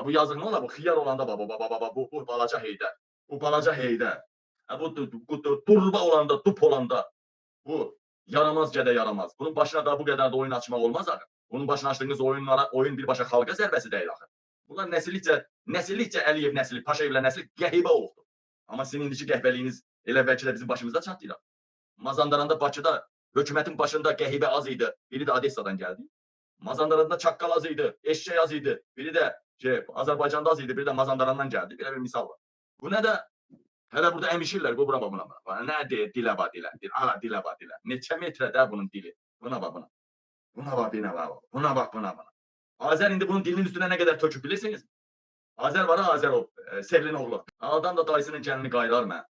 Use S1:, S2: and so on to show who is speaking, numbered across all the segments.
S1: Bu yazıq nə olar? Bu xiyar olanda bu balaca Heydər. Bu balaca Heydər. Bu turba olanda, dup olanda bu yaramaz gədə yaramaz. Bunun başına da bu qədər də oyun açmaq olmaz axı. Bunun başına açdığınız oyun birbaşa xalqa zərbəsi deyil axı. Bunlar nəsillikcə Əliyev nəsli, Paşayevlə nəsli qəhibə olubdur. Amma sizin indiki qəhbəliyiniz elə bəlkə də bizim başımızda çatdıydı. Mazandaranda, Bakıda hökumətin başında qəhibə az idi. Biri də Odessadan gəldi. Mazandaranda çaqqal az idi, eşşək az idi. Biri də Azərbaycanda az idi, biri də Mazandarandan gəldi. Belə bir misal var. Bu nə də hələ burada əmişirlər, bu bura buna. Nə deyir, dilə bax, dilə. Aha, dilə bax, dilə. Neçə metrədə bunun dili. Buna bax, buna. Buna bax, buna bax. Buna bax, buna bax. Azər indi bunun dilinin üstünə nə qədər töküb bilirsiniz? Azər var ha, Azər o, Sevlin oğlu. Adam da dayısının gəlini qayırar mı?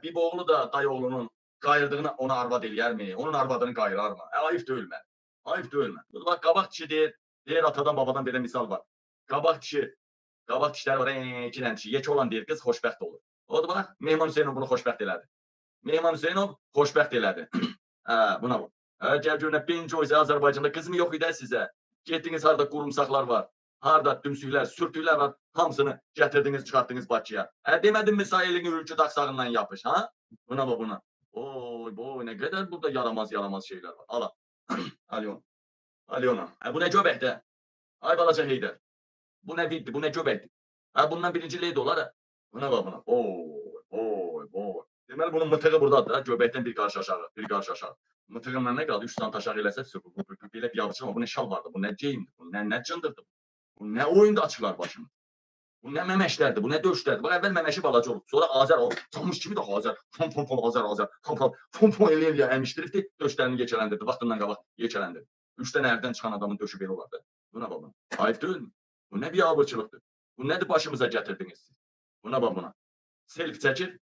S1: Bir oğlu da dayı oğlunun qayırdığını ona arvad eləyərmi? Onun arvadını qayırar mı? Ayıp deyil mi? Ayıp deyil mi? Bax, qabaq kişi deyir atadan babadan belə misal var. Qabaq kişilər var, iki dənə kişi. Yekə olan deyir, qız xoşbəxt olur. O da bax, Mehman Hüseynov bunu xoşbəxt elədi. Mehman Hüseynov xoşbəxt elədi. Buna bax. Gəl görünə, birinci o isə Azərbaycanda qızım yox idi sizə. Getdiniz harada qurumsaqlar var, harada dümsüklər, sürtüklər var, hamısını gətirdiniz, çıxartdınız Bakıya. Demədim mi sahilini ülkü daxsağından yapış, ha? Buna bax, buna. Oy, boy, nə qədər burada yaramaz şeylər var. Ala. Alyona. Bu nə göbəkdə? Ay balaca Heydər. Bu nə viddi, bu nə göbəkdir? Bundan birinci leydi olar. Buna bax, buna. Oy. Deməli, bunun mıtığı buradadır. Göbəkdən bir qarşı aşağı. Mıtığından nə qaldı? 3 sant aşağı eləsə, belə bir yavıçın var. Bu nə şal vardı? Bu nə geyimdir? Bu nə cındırdır? Bu nə oyunda açıqlar başını? Bu nə məməşlərdir? Bu nə döşlərdir? Bax, əvvəl məməşi balaca olub. Sonra Azər olub. Çalmış kimi də Azər. Azər. Elə əmişdiribdi. Döşlərini yekələndirdi. Vaxtından qabaq yekələndirdi. 3 dənə ərdən çıxan adamın döşü belə olardı. Buna bax, buna. Ayıp deyil mi? Bu nə bir abırçılıqdır? Bu nədir başımıza gətirdiniz siz? Buna bax, buna. Selfie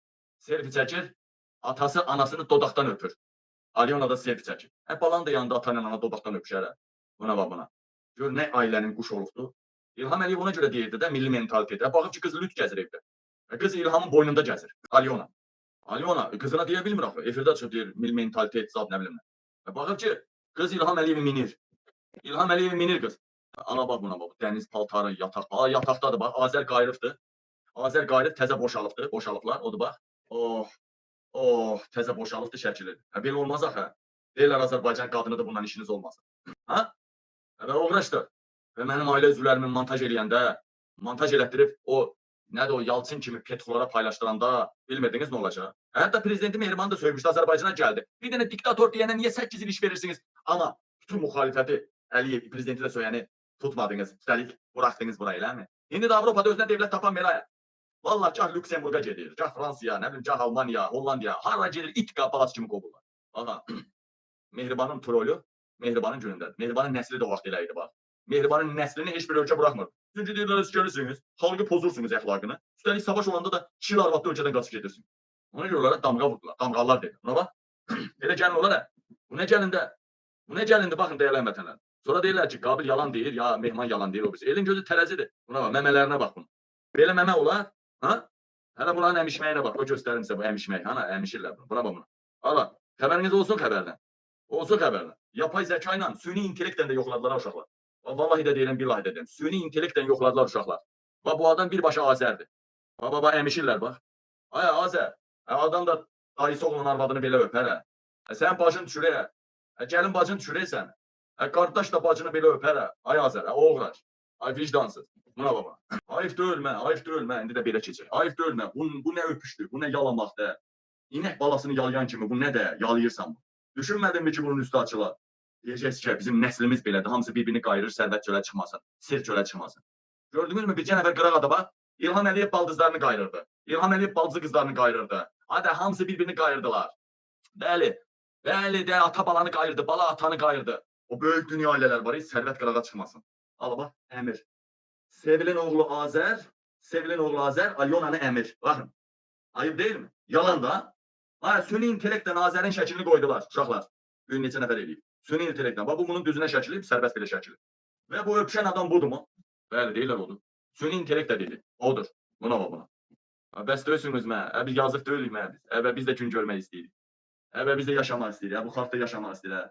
S1: çəkir. Atası anasını dodaqdan öpür. Alyona da selfie çəkir. Balan da yanında ata ilə ana dodaqdan öpüşər. Buna bax, buna. Gör nə ailənin quş olubdur. İlham Əliyev ona görə deyirdi də, milli mentalitet. Baxıb ki, qız lüt gəzir evdə. Qız İlhamın boynunda gəzir. Alyona, qızına deyə bilmir axı. Efirdə çıxıb deyir, milli mentalitet, zad nə bilim nə. Baxıb ki, qız İlham Əliyevi minir. İlham Əliyevi minir qız. Ana bax, buna bax. Dəniz paltarı, yataq. Yataqdadır, bax. Azər qayırıbdır. Azər qayırıb, təzə boşalıbdır. Boşalıblar, odur bax. Təzə boşalıbdır şəkili. Belə olmaz axı. Deyirlər Azərbaycan qadınıdır, bundan işiniz olmasın. Və uğraşdır. Və mənim ailə üzvlərimin montaj eləyəndə, montaj elətdirib nədir o, Yalçın kimi petxulara paylaşdıranda bilmirdiniz nə olacaq? Hətta prezidenti Mehribanı da söymüşdü, Azərbaycana gəldi. Bir dənə diktator deyənə niyə 8 il iş verirsiniz? Amma bütün müxalifəti Əliyev, prezidenti də söyləyəni tutmadınız, üstəlik buraxdınız burayı, eləmi? İndi də Avropada özünə devlət tapan belə. Vallahi gah Lüksemburqa gedir, gah Fransaya, nə bilim, gah Almaniya, Hollandiya, hara gedir, it balası kimi qovurlar. Ağa, Mehribanın trolü Mehribanın günündədir. Mehribanın nəsli də o vaxt elə idi, bax. Mehribanın nəslini heç bir ölkə buraxmır. Çünki deyirlər, öskəlirsiniz, xalqı pozursunuz əxlaqını. Üstəlik savaş olanda da kişi arvadlı ölkədən qaçıb gedirsiniz. Ona görə onlara damğa vurdular, damğalar deyir. Buna bax, elə gəlin olar. Bu nə gəlindi, baxın, dəyərlən vətənlər. Sonra deyirlər ki, Qabil yalan deyir, ya Mehman yalan deyir o birisi. Elin gözü tərəzidir. Buna bax, məmələrinə bax bunu. Belə məmə olar, ha? Hələ bunların əmişməyinə bax, o göstərim sizə bu əmişmək, hana, əmişirlər bunu. Buna bax buna. Ala, xəbəriniz olsun xəbərdən. Olsun xəbərdən. Yapay zəka ilə süni intellektlə də yoxladılar uşaqlar. Vallahi də deyirəm, billahi də deyirəm. Süni intellektlə yoxladılar uşaqlar. Bax, bu adam birbaşa Azərdir. Bax, əmişirlər, bax. Ay, Azər, adam da dayısı oğlunun arvadını belə öpər, hə? Sən bacın düşürək, gəlin bacın düşürək sən. Qardaş da bacını belə öpər, hə? Ay, Azər, oğraş. Ay, vicdansız. Buna baba. Ayıp deyil mən, indi də belə keçək. Ayıp deyil mən, bu nə öpüşdür, bu nə yalamaqdır. İnək balasını yalayan kimi, bu nə də yalayırsan bu. Düşünmədinmi ki, bunun üstü açılar? Deyəcəksiniz ki, bizim nəslimiz belədir, hamısı bir-birini qayırır, sərvət çölə çıxmasın, sir çölə çıxmasın. Gördünüzmü, bir nəfər qıraq adama İlham Əliyev baldızlarını qayırırdı. İlham Əliyev baldızı qızlarını qayırırdı. Hadi, hamısı bir-birini qayırdılar. Bəli, də ata balanı qayırdı, bala atanı qayırdı. O böyük dünya ailələr var, sərvət qırağa çıxmasın. Ala bax, Əmir. Sevilin oğlu Azər, Alyonanı Əmir. Baxın, ayıb deyil mi? Yalan da. Süni intellektlə Azərin şəklini qoydular, uşaqlar. Gün neçə nəfər eləyib. Süni intellektlə. Bu bunun düzünə şəkilib, sərbəst belə şəkilib. Və bu öpüşən adam budur mu? Bəli, deyirlər odur. Süni intellektlə dedi. Odur. Buna bax buna. Bəs döysünüz mən. Biz yazıq deyilik mən biz. Biz də gün görmək istəyirik. Biz də yaşamaq istəyirik. Bu xalq da yaşamaq istəyir.